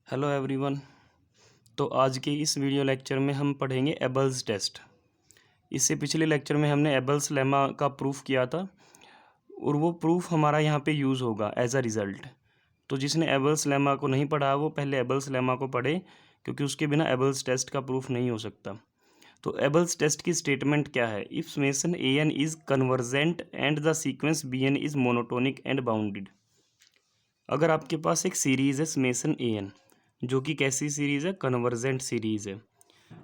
Hello everyone. तो आज के इस वीडियो लेक्चर में हम पढ़ेंगे एबल्स टेस्ट। इससे पिछले लेक्चर में हमने एबल्स लेमा का प्रूफ किया था और वो प्रूफ हमारा यहाँ पे यूज़ होगा एज अ रिज़ल्ट। तो जिसने एबल्स लेमा को नहीं पढ़ा वो पहले एबल्स लेमा को पढ़े, क्योंकि उसके बिना एबल्स टेस्ट का प्रूफ नहीं हो सकता। तो एबल्स टेस्ट की स्टेटमेंट क्या है? If summation a n is convergent and the sequence b n is monotonic and bounded. अगर आपके पास एक सीरीज़ है समेशन ए एन, जो कि कैसी सीरीज़ है? कन्वर्जेंट सीरीज़ है,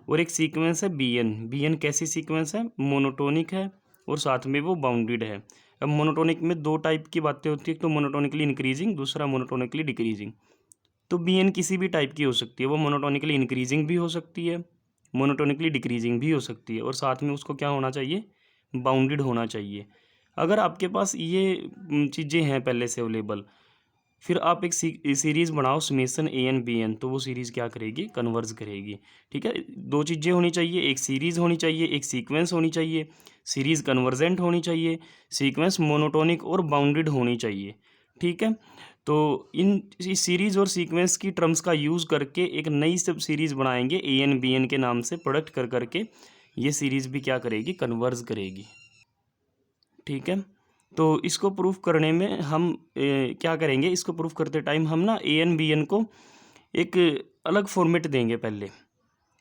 और एक सीक्वेंस है बी एन। बी एन कैसी सीक्वेंस है? मोनोटोनिक है और साथ में वो बाउंडेड है। अब मोनोटोनिक में दो टाइप की बातें होती है, तो मोनोटोनिकली इंक्रीजिंग, दूसरा मोनोटोनिकली डिक्रीजिंग। तो बी एन किसी भी टाइप की हो सकती है, वो मोनोटोनिकली इंक्रीजिंग भी हो सकती है, मोनोटोनिकली डिक्रीजिंग भी हो सकती है, और साथ में उसको क्या होना चाहिए? बाउंडेड होना चाहिए। अगर आपके पास ये चीज़ें हैं पहले से अवेलेबल, फिर आप एक सीरीज़ बनाओ summation a n b n, तो वो सीरीज़ क्या करेगी? कन्वर्ज करेगी। ठीक है, दो चीज़ें होनी चाहिए, एक सीरीज़ होनी चाहिए, एक सीक्वेंस होनी चाहिए। सीरीज़ कन्वर्जेंट होनी चाहिए, सीक्वेंस मोनोटोनिक और बाउंडेड होनी चाहिए। ठीक है, तो इस सीरीज़ और सीक्वेंस की टर्म्स का यूज़ करके एक नई सब सीरीज़ बनाएंगे ए एन बी एन के नाम से, प्रोडक्ट कर करके ये सीरीज़ भी क्या करेगी? कन्वर्ज करेगी। ठीक है, तो इसको प्रूफ करने में हम क्या करेंगे? इसको प्रूफ करते टाइम हम ना ए एन बी एन को एक अलग फॉर्मेट देंगे। पहले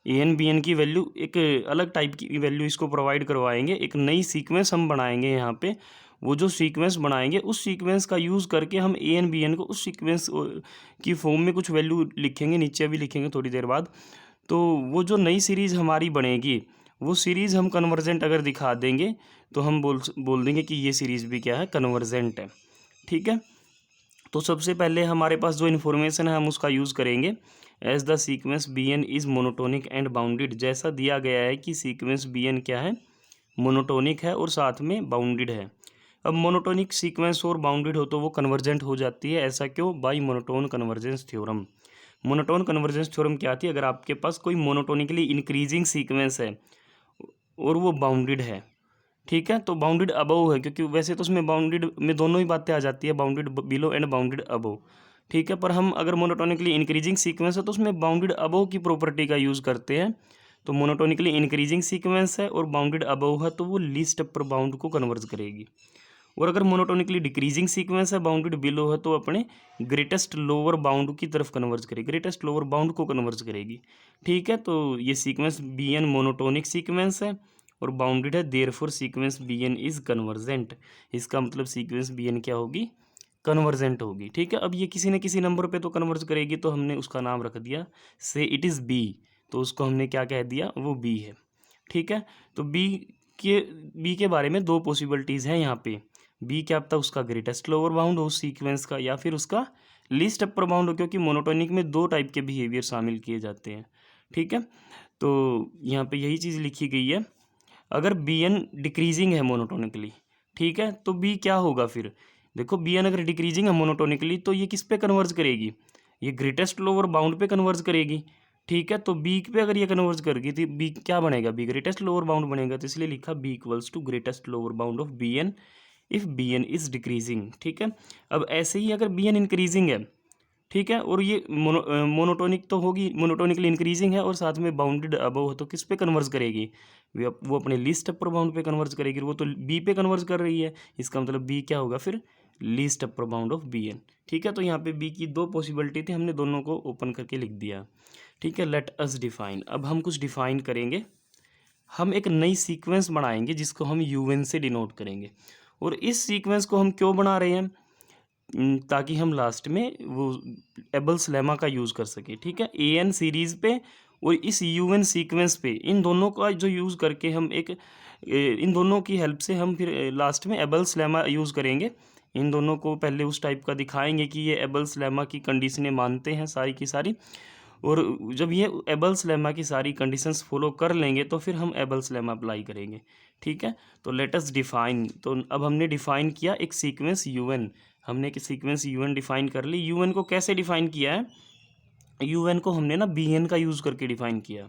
ए एन बी एन की वैल्यू, एक अलग टाइप की वैल्यू इसको प्रोवाइड करवाएंगे। एक नई सीक्वेंस हम बनाएंगे यहाँ पे। वो जो सीक्वेंस बनाएंगे उस सीक्वेंस का यूज़ करके हम ए एन बी एन को उस सीक्वेंस की फॉर्म में कुछ वैल्यू लिखेंगे, नीचे भी लिखेंगे थोड़ी देर बाद। तो वो जो नई सीरीज़ हमारी बनेगी, वो सीरीज़ हम कन्वर्जेंट अगर दिखा देंगे तो हम बोल देंगे कि ये सीरीज़ भी क्या है? कन्वर्जेंट है। ठीक है, तो सबसे पहले हमारे पास जो इन्फॉर्मेशन है हम उसका यूज़ करेंगे। As the sequence b n is monotonic and bounded, जैसा दिया गया है कि सीक्वेंस बी एन क्या है? मोनोटोनिक है और साथ में बाउंडेड है। अब मोनोटोनिक सीक्वेंस और बाउंडेड हो तो वो कन्वर्जेंट हो जाती है। ऐसा क्यों? By monotone convergence theorem. Monotone convergence theorem क्या थी? अगर आपके पास कोई मोनोटोनिकली इंक्रीजिंग सीक्वेंस है और वो बाउंडेड है, ठीक है, तो बाउंडेड अबव है, क्योंकि वैसे तो उसमें बाउंडेड में दोनों ही बातें आ जाती है, bounded below and bounded above. ठीक है, पर हम अगर मोनोटोनिकली इंक्रीजिंग सीक्वेंस है तो उसमें बाउंडेड अबव की प्रॉपर्टी का यूज़ करते हैं। तो मोनोटोनिकली इंक्रीजिंग सीक्वेंस है और बाउंडेड अबव है, तो वो लीस्ट अपर बाउंड को कन्वर्ज करेगी। और अगर मोनोटोनिकली डिक्रीजिंग सीक्वेंस है, बाउंडेड बिलो है, तो अपने ग्रेटेस्ट लोअर बाउंड की तरफ कन्वर्ज करेगी, ग्रेटेस्ट लोअर बाउंड को कन्वर्ज करेगी। ठीक है, तो ये sequence b n monotonic sequence है और बाउंडेड है, therefore sequence b n is convergent. इसका मतलब सीक्वेंस बी एन क्या होगी? कन्वर्जेंट होगी। ठीक है, अब ये किसी न किसी नंबर पे तो कन्वर्ज करेगी, तो हमने उसका नाम रख दिया से इट इज़ बी। तो उसको हमने क्या कह दिया? वो बी है। ठीक है, तो बी के बारे में दो पॉसिबिलिटीज़ हैं यहाँ पे। बी क्या पता उसका ग्रेटेस्ट लोअर बाउंड हो उस सीक्वेंस का, या फिर उसका लीस्ट अपर बाउंड हो, क्योंकि मोनोटोनिक में दो टाइप के बिहेवियर शामिल किए जाते हैं। ठीक है, तो यहाँ पे यही चीज़ लिखी गई है। अगर बी एन डिक्रीजिंग है मोनोटोनिकली, ठीक है, तो बी क्या होगा फिर? देखो, बी एन अगर डिक्रीजिंग है मोनोटोनिकली तो ये किस पे कन्वर्ज करेगी? ये ग्रेटेस्ट लोअर बाउंड पे कन्वर्ज करेगी। ठीक है, तो बी पे अगर ये कन्वर्ज करेगी तो बी क्या बनेगा? बी ग्रेटेस्ट लोअर बाउंड बनेगा, तो इसलिए लिखा b equals to greatest lower bound of b n if b n is decreasing. ठीक है, अब ऐसे ही अगर बी एन इंक्रीजिंग है, ठीक है, और ये मोनोटोनिक तो होगी, मोनोटोनिकली इंक्रीजिंग है और साथ में बाउंडेड अबव है, तो किस पे कन्वर्ज करेगी? वो अपने लीस्ट अपर बाउंड पे कन्वर्ज करेगी। वो तो बी पे कन्वर्ज कर रही है, इसका मतलब बी क्या होगा फिर? Least upper bound of b n. ठीक है, तो यहाँ पे बी की दो पॉसिबिलिटी थी, हमने दोनों को ओपन करके लिख दिया। ठीक है, लेट अस डिफाइन। अब हम कुछ डिफाइन करेंगे। हम एक नई सीक्वेंस बनाएंगे जिसको हम यू एन से डिनोट करेंगे। और इस सीक्वेंस को हम क्यों बना रहे हैं? ताकि हम लास्ट में वो एबल्स लेमा का यूज़ कर सके। ठीक है, ए एन सीरीज़ पे और इस यू एन सीक्वेंस पे, इन दोनों का जो यूज़ करके हम इन दोनों की हेल्प से हम फिर लास्ट में एबल्स लेमा यूज़ करेंगे। इन दोनों को पहले उस टाइप का दिखाएंगे कि ये एबल्स लेमा की कंडीशनें मानते हैं सारी की सारी, और जब ये एबल्स लेमा की सारी कंडीशंस फॉलो कर लेंगे तो फिर हम एबल्स लेमा अप्लाई करेंगे। ठीक है, तो लेट अस डिफाइन। तो अब हमने डिफाइन किया एक सीक्वेंस यू एन। हमने एक सीक्वेंस यू एन डिफाइन कर ली। यू एन को कैसे डिफाइन किया है? यू एन को हमने ना बी एन का यूज़ करके डिफाइन किया।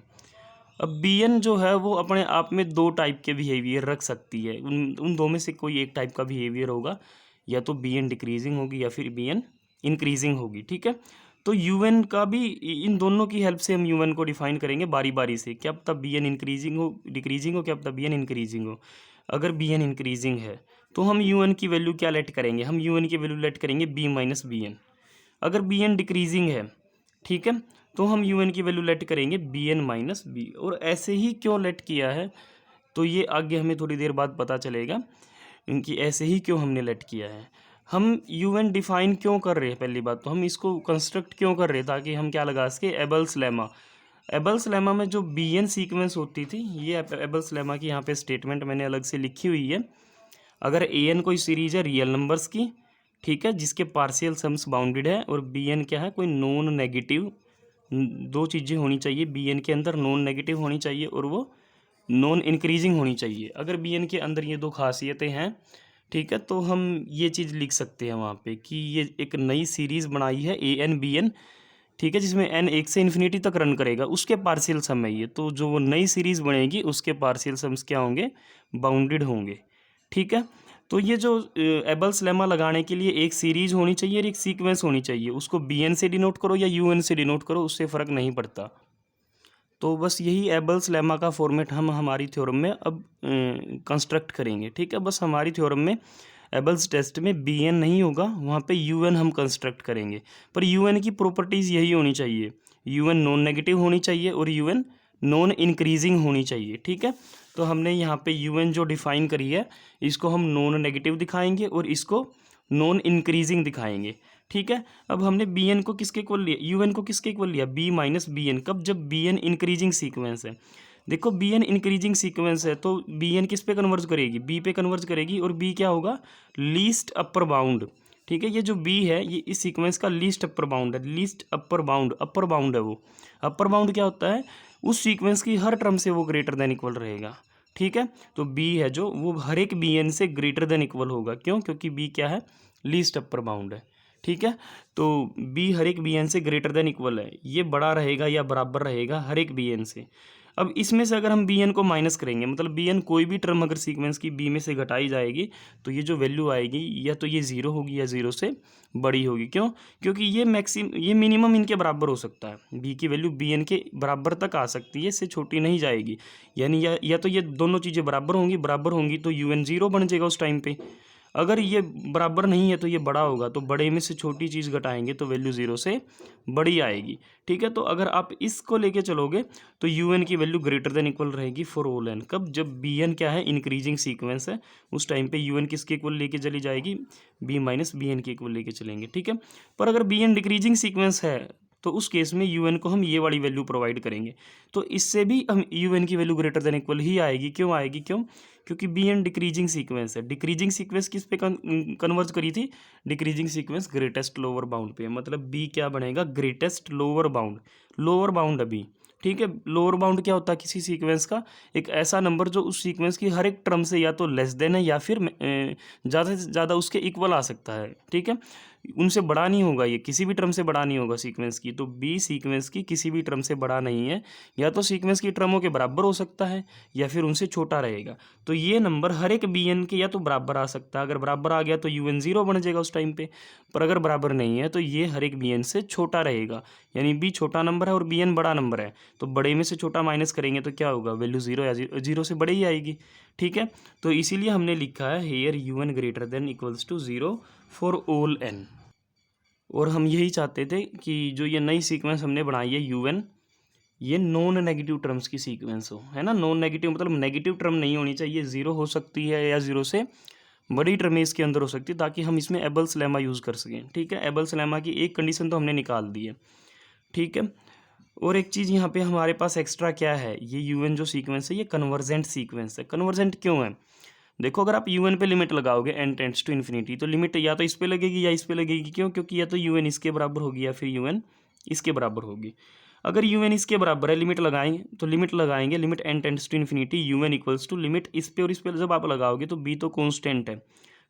अब बी एन जो है वो अपने आप में दो टाइप के बिहेवियर रख सकती है। उन दो में से कोई एक टाइप का बिहेवियर होगा, या तो बी एन डिक्रीजिंग होगी या फिर बी एन इंक्रीजिंग होगी। ठीक है, तो यू एन का भी इन दोनों की हेल्प से हम यू एन को डिफाइन करेंगे बारी बारी से। क्या पता बी एन इंक्रीजिंग हो डिक्रीजिंग हो, क्या पता बी एन इंक्रीजिंग हो। अगर बी एन इंक्रीजिंग है तो हम यू एन की वैल्यू क्या लेट करेंगे, हम यू एन की वैल्यू लेट करेंगे बी माइनस बी एन। अगर बी एन डिक्रीजिंग है, ठीक है, तो हम यू एन की वैल्यू लेट करेंगे बी एन माइनस बी। और ऐसे ही क्यों लेट किया है तो ये आगे हमें थोड़ी देर बाद पता चलेगा कि ऐसे ही क्यों हमने लेट किया है। हम यू एन डिफाइन क्यों कर रहे हैं, पहली बात तो हम इसको कंस्ट्रक्ट क्यों कर रहे हैं, ताकि हम क्या लगा सके एबल्स लेमा। एबल्स लेमा में जो बी एन सीक्वेंस होती थी, ये एबल्स लेमा की यहाँ पे स्टेटमेंट मैंने अलग से लिखी हुई है। अगर ए एन कोई सीरीज है रियल नंबर्स की, ठीक है, जिसके पार्शियल सम्स बाउंडेड है, और बी एन क्या है, कोई नॉन नेगेटिव, दो चीज़ें होनी चाहिए बी एन के अंदर, नॉन नेगेटिव होनी चाहिए और वो नॉन इंक्रीजिंग होनी चाहिए। अगर बी एन के अंदर ये दो खासियतें हैं, ठीक है, तो हम ये चीज़ लिख सकते हैं वहाँ पे कि ये एक नई सीरीज़ बनाई है ए एन बी एन, ठीक है, जिसमें एन 1 से इन्फिनिटी तक रन करेगा, उसके पार्शियल सम है ये। तो जो वो नई सीरीज़ बनेगी उसके पार्शियल सम्स क्या होंगे, बाउंडेड होंगे, ठीक है। तो ये जो एबल्स लेमा लगाने के लिए एक सीरीज़ होनी चाहिए और एक सीक्वेंस होनी चाहिए, उसको बी एन से डिनोट करो या यू एन से डिनोट करो, उससे फ़र्क नहीं पड़ता। तो बस यही एबल्स लेमा का फॉर्मेट हम हमारी थ्योरम में अब कंस्ट्रक्ट करेंगे, ठीक है। बस हमारी थ्योरम में एबल्स टेस्ट में बी एन नहीं होगा, वहाँ पे यू एन हम कंस्ट्रक्ट करेंगे। पर यू एन की प्रॉपर्टीज़ यही होनी चाहिए, यू एन नॉन नेगेटिव होनी चाहिए और यू एन नॉन इंक्रीजिंग होनी चाहिए, ठीक है। तो हमने यहाँ पे यू एन जो डिफाइन करी है, इसको हम नॉन नेगेटिव दिखाएंगे और इसको नॉन इंक्रीजिंग दिखाएंगे, ठीक है। अब हमने बी एन को किसके इक्वल लिया, यू एन को किसके इक्वल लिया, बी माइनस बी एन। कब, जब बी एन इंक्रीजिंग सीक्वेंस है। देखो बी एन इंक्रीजिंग सीक्वेंस है तो बी एन किस पे कन्वर्ज करेगी, बी पे कन्वर्ज करेगी, और बी क्या होगा, लीस्ट अपर बाउंड, ठीक है। ये जो बी है ये इस सीक्वेंस का लीस्ट अपर बाउंड है, लीस्ट अपर बाउंड है वो। अपर बाउंड क्या होता है, उस सीक्वेंस की हर टर्म से वो ग्रेटर देन इक्वल रहेगा, ठीक है। तो बी है जो वो हर एक बी एन से ग्रेटर देन इक्वल होगा, क्यों, क्योंकि बी क्या है, लीस्ट अपर बाउंड है, ठीक है। तो बी हर एक बी एन से ग्रेटर देन इक्वल है, ये बड़ा रहेगा या बराबर रहेगा हर एक बी एन से। अब इसमें से अगर हम बी एन को माइनस करेंगे, मतलब बी एन कोई भी टर्म अगर सीक्वेंस की बी में से घटाई जाएगी, तो ये जो वैल्यू आएगी या तो ये ज़ीरो होगी या ज़ीरो से बड़ी होगी। क्यों, क्योंकि ये मिनिमम इनके बराबर हो सकता है, बी की वैल्यू बी एन के बराबर तक आ सकती है, इससे छोटी नहीं जाएगी। यानी या तो ये दोनों चीज़ें बराबर होंगी तो यू एन ज़ीरो बन जाएगा उस टाइम पे। अगर ये बराबर नहीं है तो ये बड़ा होगा, तो बड़े में से छोटी चीज़ घटाएंगे तो वैल्यू ज़ीरो से बड़ी आएगी, ठीक है। तो अगर आप इसको लेके चलोगे तो यू एन की वैल्यू ग्रेटर देन इक्वल रहेगी फॉर ऑल एन। कब, जब बी एन क्या है, इंक्रीजिंग सीक्वेंस है, उस टाइम पे यू एन किसके इक्वल लेके चली जाएगी, बी माइनस बी एन के इक्वल लेके चलेंगे, ठीक है। पर अगर बी एन डिक्रीजिंग सीक्वेंस है तो उस केस में यू एन को हम ये वाली वैल्यू प्रोवाइड करेंगे, तो इससे भी हम यू एन की वैल्यू ग्रेटर देन इक्वल ही आएगी। क्यों आएगी, क्यों, क्योंकि बी एन डिक्रीजिंग सीक्वेंस है। डिक्रीजिंग सीक्वेंस किस पे कन्वर्ज करी थी, decreasing sequence greatest lower bound पे, मतलब बी क्या बनेगा, ग्रेटेस्ट लोअर बाउंड है बी, ठीक है। लोअर बाउंड क्या होता है, किसी सीक्वेंस का एक ऐसा नंबर जो उस सीक्वेंस की हर एक टर्म से या तो लेस देन है या फिर ज़्यादा से ज़्यादा उसके इक्वल आ सकता है, ठीक है। उनसे बड़ा नहीं होगा, ये किसी भी टर्म से बड़ा नहीं होगा सीक्वेंस की। तो बी सीक्वेंस की किसी भी टर्म से बड़ा नहीं है, या तो सीक्वेंस की टर्मों के बराबर हो सकता है या फिर उनसे छोटा रहेगा। तो ये नंबर हर एक बी एन के या तो बराबर आ सकता है, अगर बराबर आ गया तो यू एन ज़ीरो बन जाएगा उस टाइम पे। पर अगर बराबर नहीं है तो ये हर एक बी एन से छोटा रहेगा, यानी बी छोटा नंबर है और बी एन बड़ा नंबर है, तो बड़े में से छोटा माइनस करेंगे तो क्या होगा, वैल्यू ज़ीरो या ज़ीरो से बड़े ही आएगी, ठीक है। तो इसीलिए हमने लिखा है here u n greater than equals to zero for all n. और हम यही चाहते थे कि जो ये नई सीक्वेंस हमने बनाई है यू एन, ये नॉन नेगेटिव टर्म्स की सीक्वेंस हो, है ना। नॉन नेगेटिव मतलब नेगेटिव टर्म नहीं होनी चाहिए, ज़ीरो हो सकती है या ज़ीरो से बड़ी टर्म इसके अंदर हो सकती है, ताकि हम इसमें एबल्स लेमा यूज़ कर सकें, ठीक है। एबल्स लेमा की एक कंडीशन तो हमने निकाल दी है, ठीक है। और एक चीज़ यहाँ पे हमारे पास एक्स्ट्रा क्या है, ये यू एन जो सीक्वेंस है ये कन्वर्जेंट सीक्वेंस है। कन्वर्जेंट क्यों है, देखो अगर आप यू एन पे लिमिट लगाओगे एन टेंड्स टू इन्फिनिटी, तो लिमिट या तो इस पे लगेगी या इस पे लगेगी। क्यों, क्योंकि या तो यू एन इसके बराबर होगी या फिर यू एन इसके बराबर होगी। अगर यू एन इसके बराबर है, लिमिट लगाएंगे तो लिमिट लगाएंगे limit n tends to infinity u n equals to limit इस पे और इस पे जब आप लगाओगे तो बी तो कॉन्स्टेंट है,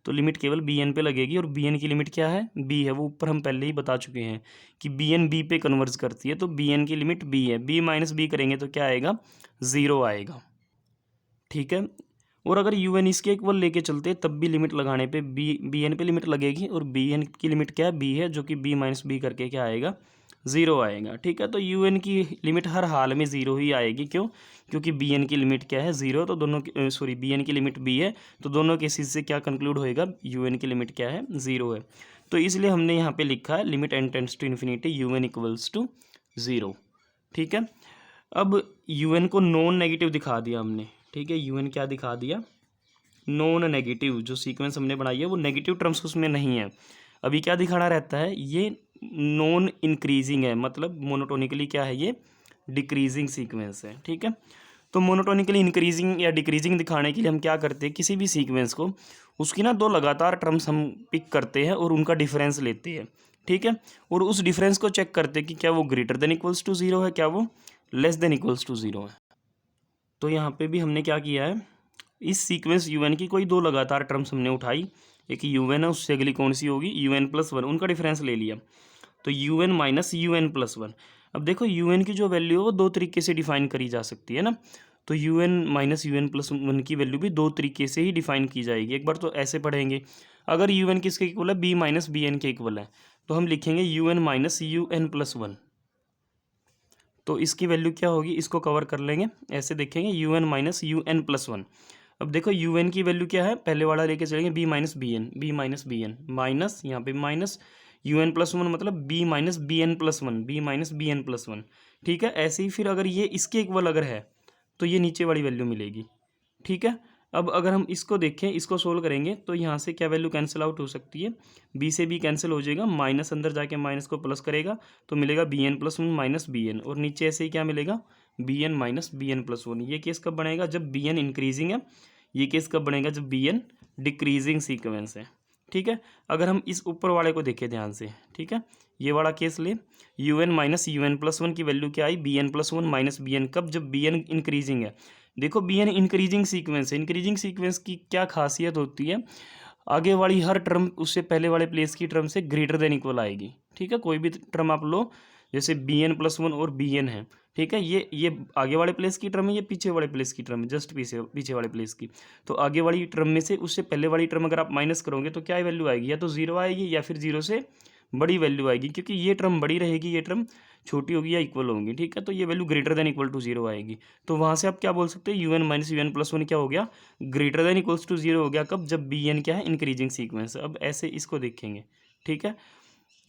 तो लिमिट केवल बी एन पे लगेगी। और बी एन की लिमिट क्या है, बी है, वो ऊपर हम पहले ही बता चुके हैं कि बी एन बी पे कन्वर्ज करती है, तो बी एन की लिमिट बी है। बी माइनस बी करेंगे तो क्या आएगा, ज़ीरो आएगा, ठीक है। और अगर यू एन इसके इक्वल लेके चलते तब भी लिमिट लगाने पे बी एन पे लिमिट लगेगी, और बी एन की लिमिट क्या है, बी है, जो कि बी माइनस बी करके क्या आएगा, ज़ीरो आएगा। ठीक है, तो यू एन की लिमिट हर हाल में ज़ीरो ही आएगी। क्यों? क्योंकि बी एन की लिमिट क्या है, ज़ीरो। तो दोनों सॉरी बी एन की लिमिट बी है, तो दोनों केसेस से क्या कंक्लूड होएगा, यू एन की लिमिट क्या है, ज़ीरो है। तो इसलिए हमने यहाँ पे लिखा है limit n tends to infinity u n equals to zero. ठीक है, अब यू एन को नॉन नेगेटिव दिखा दिया हमने। ठीक है, यू एन क्या दिखा दिया, नॉन नेगेटिव। जो सीक्वेंस हमने बनाई है वो नेगेटिव टर्म्स उसमें नहीं है। अभी क्या दिखाना रहता है, ये नॉन इंक्रीजिंग है, मतलब मोनोटोनिकली क्या है, ये डिक्रीजिंग सीक्वेंस है। ठीक है, तो मोनोटोनिकली इंक्रीजिंग या डिक्रीजिंग दिखाने के लिए हम क्या करते हैं, किसी भी सीक्वेंस को उसकी ना दो लगातार टर्म्स हम पिक करते हैं और उनका डिफरेंस लेते हैं। ठीक है, और उस डिफरेंस को चेक करते हैं कि क्या वो greater than equals to zero है, क्या वो less than equals to zero है। तो यहाँ पे भी हमने क्या किया है, इस सीक्वेंस यू एन की कोई दो लगातार टर्म्स हमने उठाई, एक यू एन है, उससे अगली कौन सी होगी, यू एन प्लस वन, उनका डिफरेंस ले लिया, तो u n minus u n plus one. अब देखो यू एन की जो वैल्यू है वो दो तरीके से डिफाइन करी जा सकती है ना, तो u n minus u n plus one की वैल्यू भी दो तरीके से ही डिफाइन की जाएगी। एक बार तो ऐसे पढ़ेंगे, अगर यू एन किसके इक्वल है, बी माइनस बी एन के इक्वल है, तो हम लिखेंगे u n minus u n plus one. तो इसकी वैल्यू क्या होगी, इसको कवर कर लेंगे, ऐसे देखेंगे u n minus u n plus one. अब देखो यू एन की वैल्यू क्या है, पहले वाला लेके चलेंगे b minus b n, b minus b n minus यहाँ पे minus u n plus one, मतलब b minus b n plus one, b minus b n plus one. ठीक है, ऐसे ही फिर अगर ये इसके इक्वल अगर है तो ये नीचे वाली वैल्यू मिलेगी। ठीक है, अब अगर हम इसको देखें, इसको सोल्व करेंगे तो यहाँ से क्या वैल्यू कैंसिल आउट हो सकती है, बी से बी कैंसिल हो जाएगा, माइनस अंदर जाके माइनस को प्लस करेगा तो मिलेगा b n plus one minus b n, और नीचे ऐसे ही क्या मिलेगा, b n minus b n plus one. ये केस कब बनेगा, जब बी एन इंक्रीजिंग है, ये केस कब बनेगा, जब बी एन डिक्रीजिंग सीक्वेंस है। ठीक है, अगर हम इस ऊपर वाले को देखें ध्यान से, ठीक है, ये वाला केस ले, u n minus u n plus one की वैल्यू क्या आई, b n plus one minus b n, कब, जब बी एन इंक्रीजिंग है। देखो बी एन इंक्रीजिंग सीक्वेंस है, इंक्रीजिंग सीक्वेंस की क्या खासियत होती है, आगे वाली हर टर्म उससे पहले वाले प्लेस की टर्म से ग्रेटर देन इक्वल आएगी। ठीक है, कोई भी टर्म आप लो, जैसे बी एन प्लस वन और बी एन है, ठीक है, ये आगे वाले प्लेस की टर्म है, ये पीछे वाले प्लेस की टर्म है, जस्ट पीछे पीछे वाले प्लेस की। तो आगे वाली टर्म में से उससे पहले वाली टर्म अगर आप माइनस करोगे तो क्या वैल्यू आएगी, या तो जीरो आएगी या फिर जीरो से बड़ी वैल्यू आएगी, क्योंकि ये टर्म बड़ी रहेगी, ये टर्म छोटी होगी या इक्वल होगी। ठीक है, तो ये value greater than equal to zero आएगी। तो वहाँ से आप क्या बोल सकते हो, u n minus u n plus one क्या हो गया, greater than equals to zero हो गया, कब, जब बी एन क्या है, इंक्रीजिंग सीक्वेंस। अब ऐसे इसको देखेंगे। ठीक है,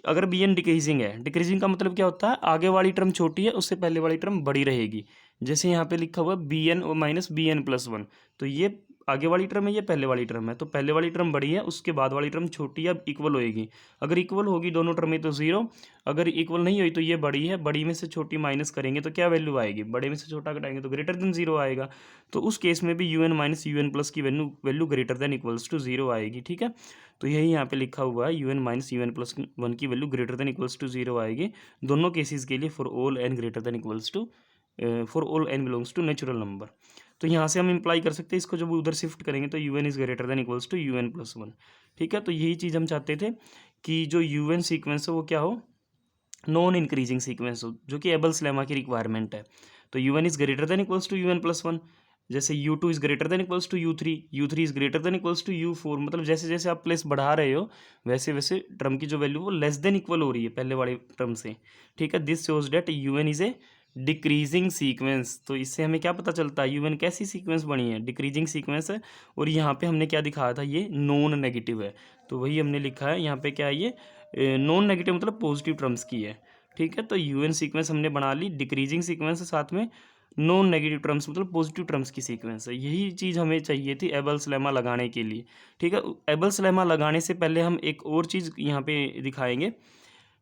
अगर बी एन डिक्रीजिंग है, डिक्रीजिंग का मतलब क्या होता है, आगे वाली टर्म छोटी है, उससे पहले वाली टर्म बड़ी रहेगी। जैसे यहाँ पे लिखा हुआ b n minus b n plus one, तो ये आगे वाली टर्म है, ये पहले वाली टर्म है, तो पहले वाली टर्म बड़ी है, उसके बाद वाली टर्म छोटी है, अब इक्वल होएगी। अगर इक्वल होगी दोनों टर्म में तो जीरो, अगर इक्वल नहीं हुई तो ये बड़ी है, बड़ी में से छोटी माइनस करेंगे तो क्या वैल्यू आएगी, बड़े में से छोटा घटाएंगे तो ग्रेटर देन जीरो आएगा। तो उस केस में भी u n minus u n plus की value greater than equals to zero आएगी। ठीक है, तो यही यहाँ पे लिखा हुआ है, u n minus u n plus one की value greater than equals to zero आएगी दोनों केसेस के लिए, for all n greater than equals to, for all n belongs to natural number. तो यहाँ से हम इम्प्लाई कर सकते हैं, इसको जब उधर शिफ्ट करेंगे तो u n is greater than equals to u n plus one. ठीक है, तो यही चीज़ हम चाहते थे कि जो यू एन सीक्वेंस है वो क्या हो, नॉन इंक्रीजिंग सीक्वेंस हो, जो कि एबल्स लेमा की रिक्वायरमेंट है। तो u n is greater than equals to u n plus one, जैसे u two is greater than equals to u three is greater than equals to u four, मतलब जैसे जैसे आप प्लेस बढ़ा रहे हो वैसे वैसे टर्म की जो वैल्यू वो लेस देन इक्वल हो रही है पहले वाले टर्म से। ठीक है, this shows that u n is a decreasing sequence. तो इससे हमें क्या पता चलता है, यू एन कैसी सीक्वेंस बनी है, डिक्रीजिंग सीक्वेंस है। और यहाँ पे हमने क्या दिखाया था, ये नॉन नेगेटिव है, तो वही हमने लिखा है यहाँ पे क्या है, ये नॉन नेगेटिव मतलब पॉजिटिव टर्म्स की है। ठीक है, तो यू एन सीक्वेंस हमने बना ली, डिक्रीजिंग सीक्वेंस है, साथ में नॉन नेगेटिव टर्म्स मतलब पॉजिटिव टर्म्स की सीक्वेंस है। यही चीज़ हमें चाहिए थी एबल्स लेमा लगाने के लिए। ठीक है, एबल्स लेमा लगाने से पहले हम एक और चीज़ यहाँ पे दिखाएंगे,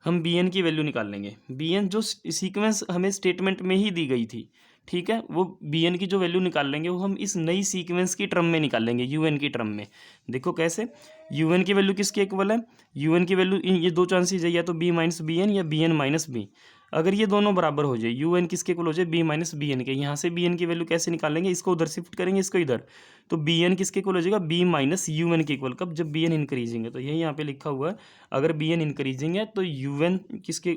हम बी एन की वैल्यू निकाल लेंगे। बी एन जो सीक्वेंस हमें स्टेटमेंट में ही दी गई थी, ठीक है, वो बी एन की जो वैल्यू निकाल लेंगे वो हम इस नई सीक्वेंस की टर्म में निकाल लेंगे, यू एन की टर्म में। देखो कैसे, यू एन की वैल्यू किसके इक्वल है, यू एन की वैल्यू ये दो चांसेस है, या तो बी माइनस बी एन या बी एन माइनस बी। अगर ये दोनों बराबर हो जाए, यू एन किसके इक्वल हो जाए, बी माइनस बी एन के, यहाँ से बी एन की वैल्यू कैसे निकालेंगे, इसको उधर शिफ्ट करेंगे, इसको इधर, तो बी एन किसके इक्वल हो जाएगा, बी माइनस यू एन के इक्वल, कब, जब बी एन इंक्रीजिंग है। तो यही यहाँ पे लिखा हुआ है, अगर बी एन इंक्रीजिंग है तो यू एन किसके,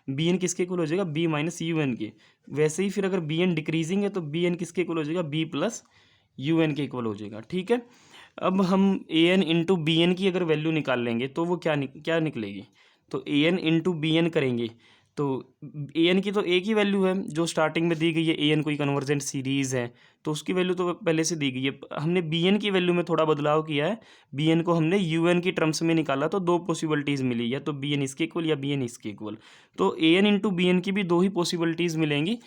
बी एन किसके इक्वल हो जाएगा, बी माइनस यू एन के। वैसे ही फिर अगर बी एन डिक्रीजिंग है तो बी एन किसके इक्वल हो जाएगा, बी प्लस यू एन के इक्वल हो जाएगा। ठीक है, अब हम ए एन इंटू बी एन की अगर वैल्यू निकाल लेंगे तो वो क्या निकलेगी, तो ए एन इंटू बी एन करेंगे तो ए एन की तो एक ही वैल्यू है जो स्टार्टिंग में दी गई है, ए एन कोई कन्वर्जेंट सीरीज़ है तो उसकी वैल्यू तो पहले से दी गई है। हमने बी एन की वैल्यू में थोड़ा बदलाव किया है, बी एन को हमने यू एन की टर्म्स में निकाला तो दो पॉसिबिलिटीज़ मिली, या तो बी एन इसके इक्वल या बी एन इसके इक्वल। तो ए एन इंटू बी एन की भी दो ही पॉसिबिलिटीज़ मिलेंगी,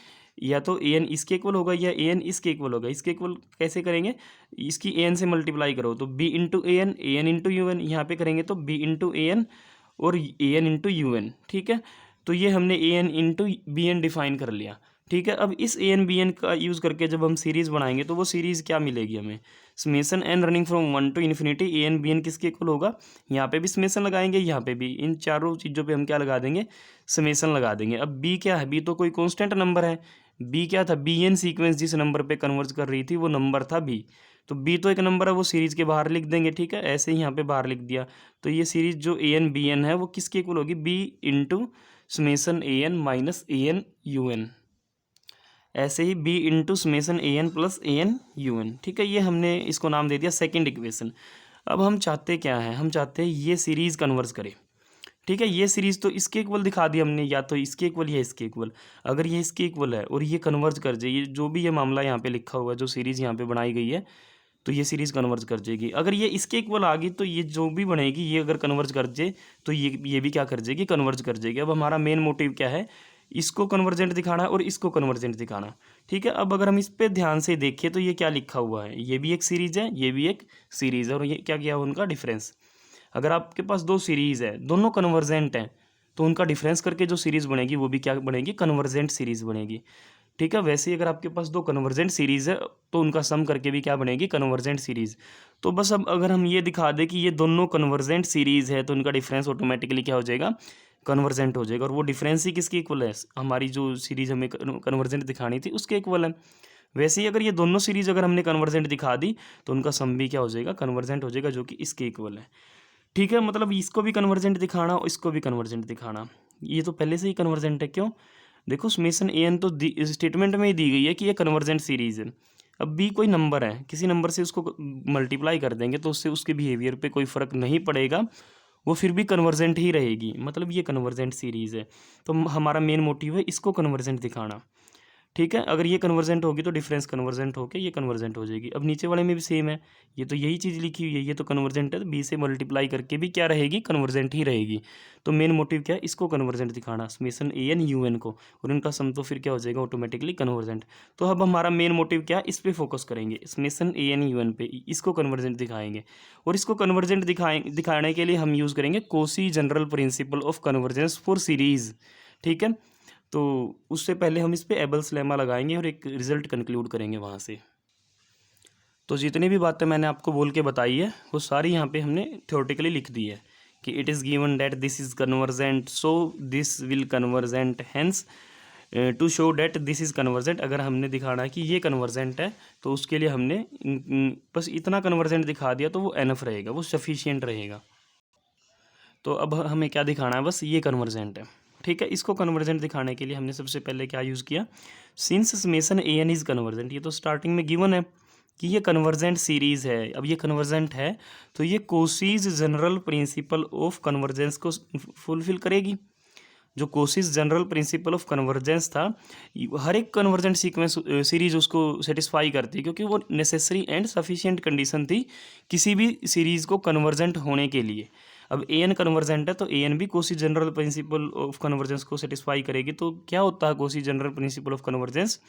या तो ए एन इसके इक्वल होगा या ए एन इसके इक्वल होगा। इसके इक्वल कैसे करेंगे, इसकी ए एन से मल्टीप्लाई करो तो b into a n into u n, यहाँ पे करेंगे तो बी इंटू ए एन और a n into u n. ठीक है, तो ये हमने a n into b n define कर लिया। ठीक है, अब इस ए एन बी एन का यूज़ करके जब हम सीरीज़ बनाएंगे तो वो सीरीज़ क्या मिलेगी हमें, summation n running from 1 to infinity a n b n किसके इक्वल होगा, यहाँ पे भी समेशन लगाएंगे, यहाँ पे भी, इन चारों चीज़ों पे हम क्या लगा देंगे, समेशन लगा देंगे। अब बी क्या है, बी तो कोई कांस्टेंट नंबर है, बी क्या था, बी एन सीक्वेंस जिस नंबर पे कन्वर्ज कर रही थी वो नंबर था बी, तो बी तो एक नंबर है, वो सीरीज़ के बाहर लिख देंगे। ठीक है, ऐसे ही यहाँ पे बाहर लिख दिया, तो ये सीरीज़ जो ए एन बी एन है वो किसके इक्वल होगी, b into summation a n minus a n u n, ऐसे ही b into summation a n plus a n u n. ठीक है, ये हमने इसको नाम दे दिया सेकंड इक्वेशन। अब हम चाहते क्या हैं, हम चाहते हैं ये सीरीज़ कन्वर्ज करे। ठीक है, ये सीरीज़ तो इसके इक्वल दिखा दी हमने, या तो इसके इक्वल या इसके इक्वल। अगर ये इसके इक्वल है और ये कन्वर्ज कर जाए, ये जो भी ये मामला यहाँ पे लिखा हुआ है, जो सीरीज़ यहाँ पे बनाई गई है, तो ये सीरीज़ कन्वर्ज कर जाएगी। अगर ये इसके इक्वल आ गई तो ये जो भी बनेगी ये अगर कन्वर्ज कर जाए तो ये भी क्या कर जाएगी, कन्वर्ज कर जाएगी। अब हमारा मेन मोटिव क्या है, इसको कन्वर्जेंट दिखाना है और इसको कन्वर्जेंट दिखाना। ठीक है, अब अगर हम इस पर ध्यान से देखें तो ये क्या लिखा हुआ है, ये भी एक सीरीज़ है, ये भी एक सीरीज़ है, और ये क्या किया उनका डिफरेंस। अगर आपके पास दो सीरीज़ है, दोनों कन्वर्जेंट हैं, तो उनका डिफरेंस करके जो सीरीज़ बनेगी वो भी क्या बनेगी, कन्वर्जेंट सीरीज़ बनेगी। ठीक है, वैसे ही अगर आपके पास दो कन्वर्जेंट सीरीज़ है तो उनका सम करके भी क्या बनेगी, कन्वर्जेंट सीरीज़। तो बस अब अगर हम ये दिखा दें कि ये दोनों कन्वर्जेंट सीरीज़ है तो उनका डिफरेंस ऑटोमेटिकली क्या हो जाएगा, कन्वर्जेंट हो जाएगा। और वो डिफरेंस ही किसकी इक्वल है, हमारी जो सीरीज़ हमें कन्वर्जेंट दिखानी थी उसके इक्वल है। वैसे ही अगर ये दोनों सीरीज़ अगर हमने कन्वर्जेंट दिखा दी तो उनका सम भी क्या हो जाएगा, कन्वर्जेंट हो जाएगा, जो कि इसके इक्वल है। ठीक है, मतलब इसको भी कन्वर्जेंट दिखाना और इसको भी कन्वर्जेंट दिखाना, ये तो पहले से ही कन्वर्जेंट है। क्यों, देखो समेशन ए एन तो स्टेटमेंट में ही दी गई है कि ये कन्वर्जेंट सीरीज़ है। अब बी कोई नंबर है, किसी नंबर से उसको मल्टीप्लाई कर देंगे तो उससे उसके बिहेवियर पे कोई फ़र्क नहीं पड़ेगा, वो फिर भी कन्वर्जेंट ही रहेगी, मतलब ये कन्वर्जेंट सीरीज़ है। तो हमारा मेन मोटिव है इसको कन्वर्जेंट दिखाना। ठीक है, अगर ये कन्वर्जेंट होगी तो डिफरेंस कन्वर्जेंट होकर ये कन्वर्जेंट हो जाएगी। अब नीचे वाले में भी सेम है, ये तो यही चीज़ लिखी हुई है, ये तो कन्वर्जेंट है, तो बी से मल्टीप्लाई करके भी क्या रहेगी, कन्वर्जेंट ही रहेगी। तो मेन मोटिव क्या है, इसको कन्वर्जेंट दिखाना, summation a n u n को, और इनका सम तो फिर क्या हो जाएगा, ऑटोमेटिकली कन्वर्जेंट। तो अब हमारा मेन मोटिव क्या है, इस पर फोकस करेंगे, summation a n u n पे, इसको कन्वर्जेंट दिखाएंगे। और इसको कन्वर्जेंट दिखाने के लिए हम यूज़ करेंगे Kosi general principle of convergence for series. ठीक है, तो उससे पहले हम इस पे एबल्स लेमा लगाएंगे और एक रिज़ल्ट कंक्लूड करेंगे वहाँ से। तो जितनी भी बातें मैंने आपको बोल के बताई है वो सारी यहाँ पे हमने थ्योरेटिकली लिख दी है कि it is given that this is convergent so this will convergent hence to show that this is convergent. अगर हमने दिखाना है कि ये कन्वर्जेंट है तो उसके लिए हमने बस इतना कन्वर्जेंट दिखा दिया तो वो एनफ रहेगा, वो सफिशिएंट रहेगा। तो अब हमें क्या दिखाना है, बस ये कन्वर्जेंट है। ठीक है, इसको कन्वर्जेंट दिखाने के लिए हमने सबसे पहले क्या यूज़ किया, since summation a n is convergent, ये तो स्टार्टिंग में गिवन है कि ये कन्वर्जेंट सीरीज़ है। अब ये कन्वर्जेंट है तो ये कोसीज जनरल प्रिंसिपल ऑफ कन्वर्जेंस को फुलफिल करेगी। जो कोसीज जनरल प्रिंसिपल ऑफ कन्वर्जेंस था, हर एक कन्वर्जेंट सीक्वेंस सीरीज उसको सेटिस्फाई करती है, क्योंकि वो नेसेसरी एंड सफिशिएंट कंडीशन थी किसी भी सीरीज़ को कन्वर्जेंट होने के लिए। अब ए एन कन्वर्जेंट है तो ए एन भी Kosi general principle of convergence को सेटिस्फाई करेगी। तो क्या होता है Kosi general principle of convergence,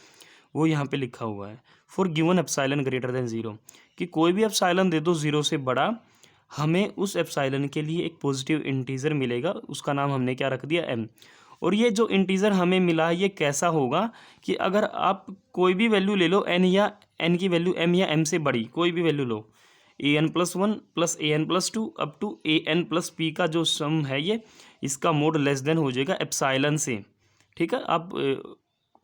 वो यहाँ पे लिखा हुआ है, for given epsilon greater than zero, कि कोई भी एप्सिलॉन दे दो ज़ीरो से बड़ा, हमें उस एप्सिलॉन के लिए एक पॉजिटिव इंटीजर मिलेगा, उसका नाम हमने क्या रख दिया, एम। और ये जो इंटीजर हमें मिला है ये कैसा होगा कि अगर आप कोई भी वैल्यू ले लो, एन या एन की वैल्यू एम या एम से बड़ी कोई भी वैल्यू लो, a n plus one plus a n plus two up to a n plus p का जो सम है ये, इसका मोड लेस देन हो जाएगा एप्सिलॉन से। ठीक है, आप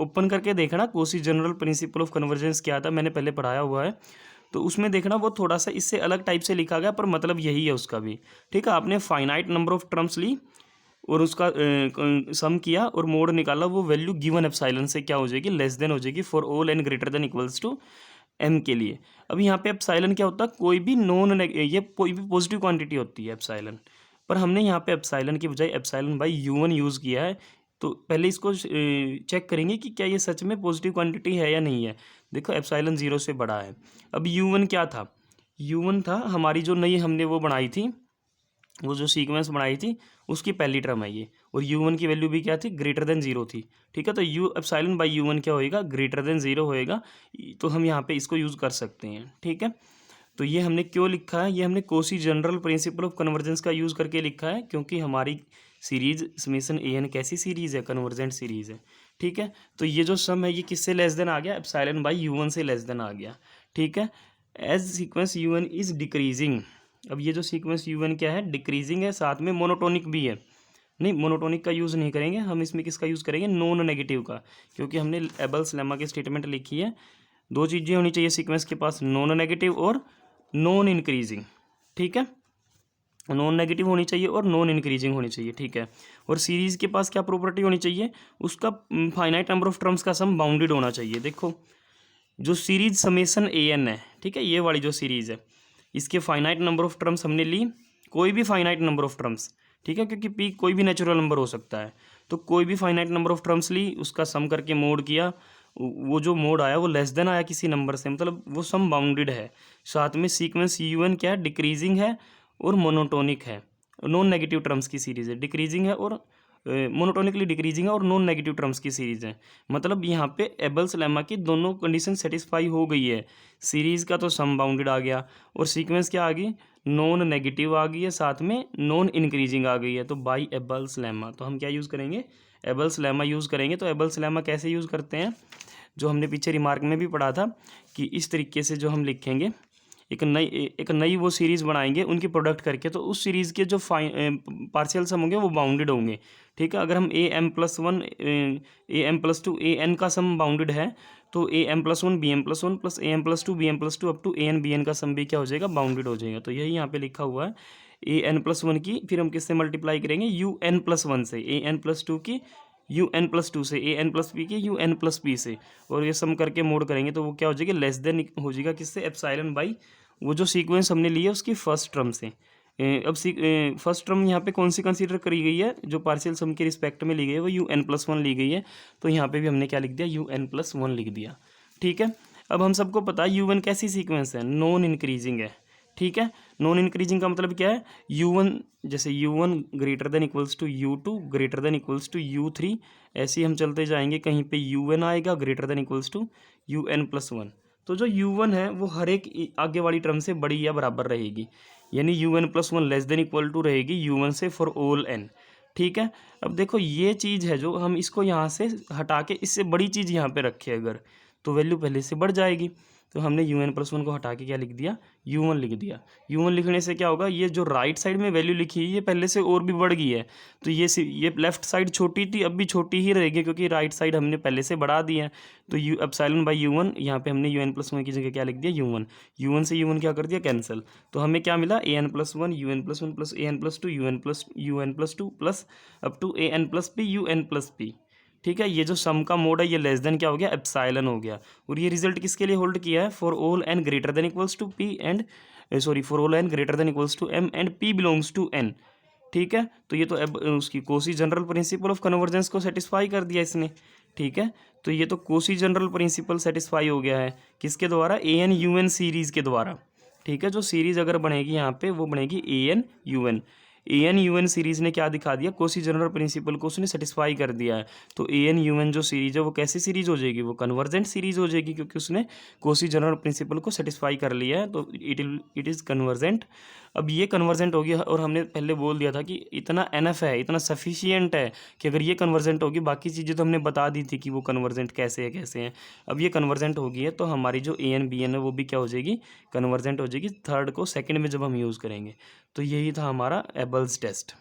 ओपन करके देखना Kosi general principle of convergence क्या था, मैंने पहले पढ़ाया हुआ है, तो उसमें देखना वो थोड़ा सा इससे अलग टाइप से लिखा गया, पर मतलब यही है उसका भी। ठीक है, आपने फाइनाइट नंबर ऑफ टर्म्स ली और उसका सम किया और मोड निकाला, वो वैल्यू गिवन एप्सिलॉन से क्या हो जाएगी, लेस देन हो जाएगी for all n greater than equals to m के लिए। अब यहाँ पे एप्सिलॉन क्या होता है, कोई भी ये कोई भी पॉजिटिव क्वांटिटी होती है एप्सिलॉन, पर हमने यहाँ पे एप्सिलॉन की बजाय epsilon by you one use किया है, तो पहले इसको चेक करेंगे कि क्या ये सच में पॉजिटिव क्वांटिटी है या नहीं है। देखो एप्सिलॉन 0 से बड़ा है। अब U1 क्या था, U1 था हमारी जो नई हमने वो बनाई थी, वो जो सीक्वेंस बनाई थी उसकी पहली टर्म है ये, और U1 की वैल्यू भी क्या थी, ग्रेटर देन 0 थी। ठीक है, तो U एप्सिलॉन बाई U1 क्या होएगा, ग्रेटर देन 0 होएगा। तो हम यहाँ पे इसको यूज़ कर सकते हैं। ठीक है, तो ये हमने क्यों लिखा है, ये हमने Kosi general principle of convergence का यूज़ करके लिखा है, क्योंकि हमारी सीरीज समेशन an कैसी सीरीज़ है, कन्वर्जेंट सीरीज़ है। ठीक है, तो ये जो सम है ये किससे लेस देन आ गया, एप्सिलॉन बाई U1 से लेस देन आ गया। ठीक है, as sequence U1 is decreasing. अब ये जो सीक्वेंस U1 क्या है, डिक्रीजिंग है, साथ में मोनोटोनिक भी है। नहीं, मोनोटोनिक का यूज़ नहीं करेंगे हम, इसमें किसका यूज़ करेंगे, नॉन नेगेटिव का, क्योंकि हमने एबल्स लेमा की स्टेटमेंट लिखी है, दो चीज़ें होनी चाहिए सीक्वेंस के पास, नॉन नेगेटिव और नॉन इंक्रीजिंग। ठीक है, नॉन नेगेटिव होनी चाहिए और नॉन इंक्रीजिंग होनी चाहिए। ठीक है, और सीरीज़ के पास क्या प्रॉपर्टी होनी चाहिए, उसका फाइनाइट नंबर ऑफ टर्म्स का सम बाउंडेड होना चाहिए। देखो जो सीरीज समेशन an है, ठीक है, ये वाली जो सीरीज़ है, इसके फाइनाइट नंबर ऑफ टर्म्स हमने ली, कोई भी फाइनाइट नंबर ऑफ टर्म्स। ठीक है, क्योंकि p कोई भी नेचुरल नंबर हो सकता है, तो कोई भी फाइनाइट नंबर ऑफ टर्म्स ली, उसका सम करके मोड किया, वो जो मोड आया वो लेस देन आया किसी नंबर से, मतलब वो सम बाउंडेड है। साथ में सीक्वेंस U1 क्या है, डिक्रीजिंग है और मोनोटोनिक है, नॉन नेगेटिव टर्म्स की सीरीज़ है, डिक्रीजिंग है और मोनोटोनिकली डिक्रीजिंग है और नॉन नेगेटिव टर्म्स की सीरीज़ है। मतलब यहाँ पे एबल्स लेमा की दोनों कंडीशन सेटिस्फाई हो गई है। सीरीज़ का तो सम बाउंडेड आ गया और सीक्वेंस क्या आ गई, नॉन नेगेटिव आ गई है, साथ में नॉन इंक्रीजिंग आ गई है। तो बाई एबल्स लेमा, तो हम क्या यूज़ करेंगे, एबल्स लेमा यूज़ करेंगे। तो एबल्स लेमा कैसे यूज़ करते हैं, जो हमने पीछे रिमार्क में भी पढ़ा था कि इस तरीके से जो हम लिखेंगे, एक नई वो सीरीज़ बनाएंगे उनकी प्रोडक्ट करके, तो उस सीरीज़ के जो पार्शियल सम होंगे वो बाउंडेड होंगे। ठीक है, अगर हम am+1 am+2 an का सम बाउंडेड है, तो am+1 bm+1 plus am+2 bm+2 up to an bn का सम भी क्या हो जाएगा, बाउंडेड हो जाएगा। तो यही यहाँ पे लिखा हुआ है an+1 की, फिर हम किससे मल्टीप्लाई करेंगे, un+1 से, an+2 की un+2 से, an+p की un+p से, और ये सम करके मोड करेंगे तो वो क्या हो जाएगा, लेस देन हो जाएगा किससे, एप्सिलॉन बाई वो जो सीक्वेंस हमने ली है उसकी फर्स्ट टर्म से। अब फर्स्ट टर्म यहाँ पे कौन सी कंसीडर करी गई है, जो पार्शियल सम के रिस्पेक्ट में ली गई है वो un+1 ली गई है, तो यहाँ पे भी हमने क्या लिख दिया, un+1 लिख दिया। ठीक है, अब हम सबको पता है U1 कैसी सीक्वेंस है, नॉन इंक्रीजिंग है। ठीक है, नॉन इंक्रीजिंग का मतलब क्या है, U1 जैसे U1 greater than equals to U2 greater than equals to U3, ऐसे ही हम चलते जाएंगे, कहीं पे UN आएगा greater than equals to UN+1। तो जो U1 है वो हर एक आगे वाली टर्म से बड़ी या बराबर रहेगी, यानी UN+1 less than equal to रहेगी U1 से फॉर ऑल n। ठीक है, अब देखो ये चीज़ है जो हम इसको यहाँ से हटा के इससे बड़ी चीज़ यहाँ पे रखे अगर, तो वैल्यू पहले से बढ़ जाएगी। तो हमने UN+1 को हटा के क्या लिख दिया, U1 लिख दिया। U1 लिखने से क्या होगा, ये जो राइट साइड में वैल्यू लिखी है ये पहले से और भी बढ़ गई है, तो ये लेफ्ट साइड छोटी थी, अब भी छोटी ही रहेगी, क्योंकि राइट साइड हमने पहले से बढ़ा दी है। तो एप्सिलॉन बाई U1, यहाँ पे हमने UN+1 की जगह क्या लिख दिया, U1 से U1 क्या कर दिया, कैंसिल। तो हमें क्या मिला, an+1 UN+1 plus an+2 UN+2 plus up to an+p UN+p। ठीक है, ये जो सम का मोड है ये लेस देन क्या हो गया, एप्सिलॉन हो गया। और ये रिजल्ट किसके लिए होल्ड किया है, for all n greater than equals to p and for all n greater than equals to m and p belongs to n। ठीक है, तो ये तो अब उसकी Cauchy general principle of convergence को सेटिस्फाई कर दिया इसने। ठीक है, तो ये तो कोसी जनरल प्रिंसिपल सेटिस्फाई हो गया है, किसके द्वारा, an-un सीरीज़ के द्वारा। ठीक है, जो सीरीज़ अगर बनेगी यहाँ पे वो बनेगी an-un सीरीज़ ने क्या दिखा दिया, कोसी जनरल प्रिंसिपल को उसने सेटिस्फाई कर दिया है। तो an-un जो सीरीज़ है वो कैसी सीरीज़ हो जाएगी, वो कन्वर्जेंट सीरीज़ हो जाएगी, क्योंकि उसने कोसी जनरल प्रिंसिपल को सेटिस्फाई कर लिया है, तो इट इज़ कन्वर्जेंट। अब ये कन्वर्जेंट होगी, और हमने पहले बोल दिया था कि इतना एनफ है, इतना सफिशियंट है कि अगर ये कन्वर्जेंट होगी, बाकी चीज़ें तो हमने बता दी थी कि वो कन्वर्जेंट कैसे हैं। अब ये कन्वर्जेंट होगी है, तो हमारी जो an bn है वो भी क्या हो जाएगी, कन्वर्जेंट हो जाएगी, थर्ड को सेकंड में जब हम यूज़ करेंगे। तो यही था हमारा एबल्स टेस्ट।